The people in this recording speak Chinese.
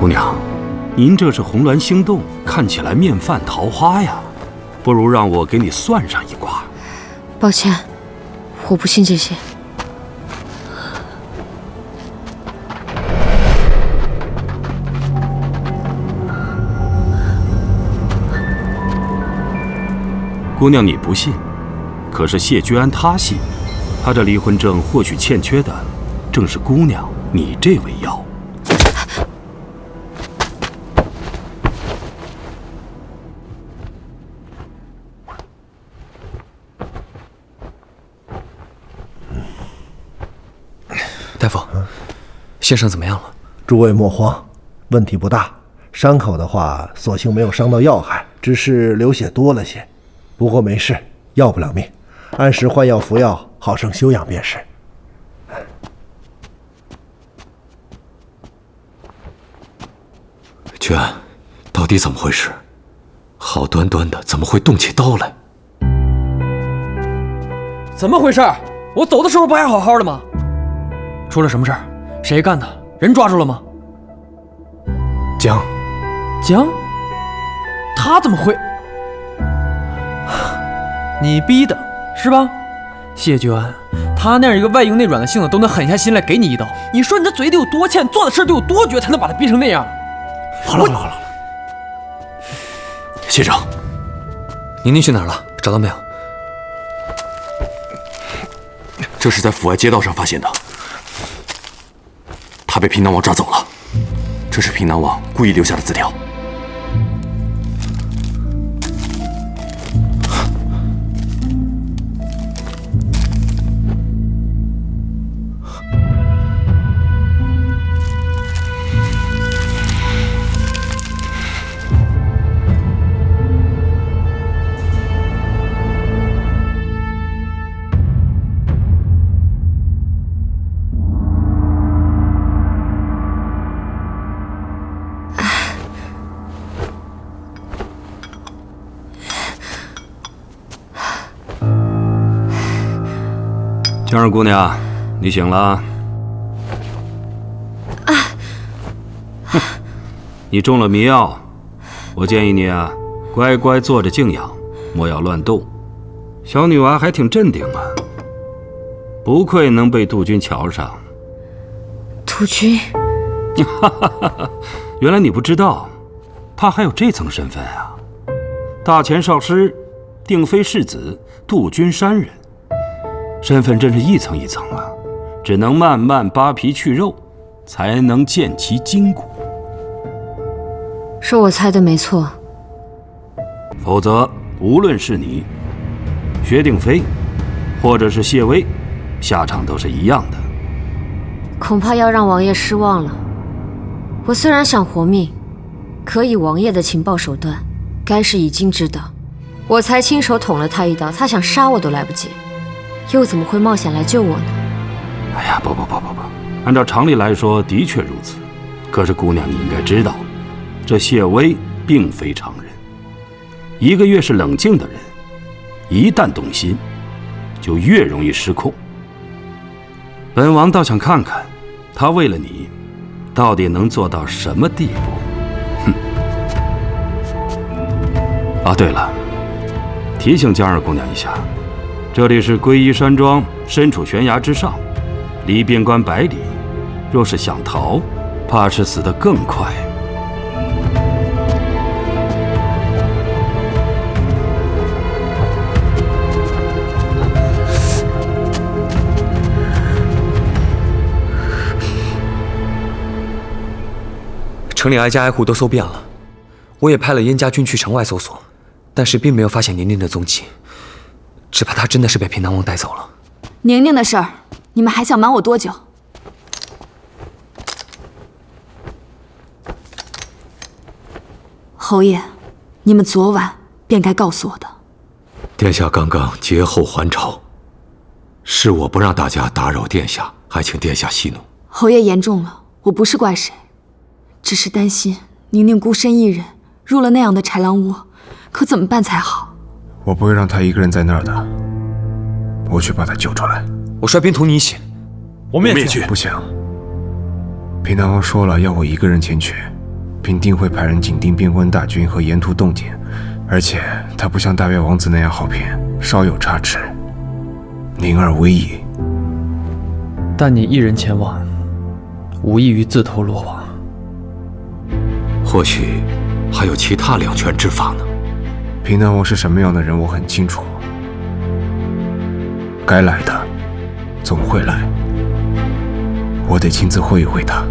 姑娘，您这是红鸾星动，看起来面泛桃花呀，不如让我给你算上一卦。抱歉，我不信这些。姑娘你不信，可是谢居安他信，他这离婚证或许欠缺的正是姑娘你这味药。大夫，先生怎么样了？诸位莫慌，问题不大。伤口的话，所幸没有伤到要害，只是流血多了些。不过没事，要不了命，按时换药服药，好生休养便是。居安，到底怎么回事？好端端的怎么会动起刀来？怎么回事？我走的时候不还好好的吗？出了什么事儿？谁干的？人抓住了吗？江，他怎么会？你逼的是吧？谢居安，他那样一个外硬内软的性子都能狠下心来给你一刀，你说你这嘴得有多欠，做的事得有多绝，才能把他逼成那样？好了，谢长，宁宁去哪儿了？找到没有？这是在府外街道上发现的，他被平南王抓走了。这是平南王故意留下的字条。江儿姑娘，你醒了。你中了迷药，我建议你啊，乖乖坐着静养，莫要乱动。小女娃还挺镇定啊，不愧能被杜君瞧上。杜君，原来你不知道，他还有这层身份啊！大前少师，定妃世子，杜君山人。身份真是一层一层啊，只能慢慢扒皮去肉，才能见其筋骨。说我猜的没错，否则无论是你、薛定妃，或者是谢薇，下场都是一样的。恐怕要让王爷失望了。我虽然想活命，可以王爷的情报手段，该是已经知道。我才亲手捅了他一刀，他想杀我都来不及。又怎么会冒险来救我呢？哎呀，不，按照常理来说，的确如此。可是姑娘，你应该知道，这谢薇并非常人。一个越是冷静的人，一旦动心，就越容易失控。本王倒想看看，他为了你，到底能做到什么地步。哼！啊，对了，提醒江二姑娘一下。这里是归依山庄，身处悬崖之上，离边关100里。若是想逃，怕是死得更快。城里挨家挨户都搜遍了，我也派了燕家军去城外搜索，但是并没有发现宁宁的踪迹。只怕她真的是被平南王带走了。宁宁的事儿，你们还想瞒我多久？侯爷，你们昨晚便该告诉我的。殿下刚刚节后还朝，是我不让大家打扰殿下，还请殿下息怒。侯爷言重了，我不是怪谁，只是担心宁宁孤身一人入了那样的豺狼窝，可怎么办才好？我不会让他一个人在那儿的，我去把他救出来。我率兵同你一起。我们也去。不行，平南王说了要我一个人前去，平定会派人紧盯边关大军和沿途动静，而且他不像大越王子那样好骗，稍有差池，宁而危矣。但你一人前往，无异于自投罗网。或许还有其他两全之法呢。平南王是什么样的人，我很清楚。该来的总会来，我得亲自会一会他。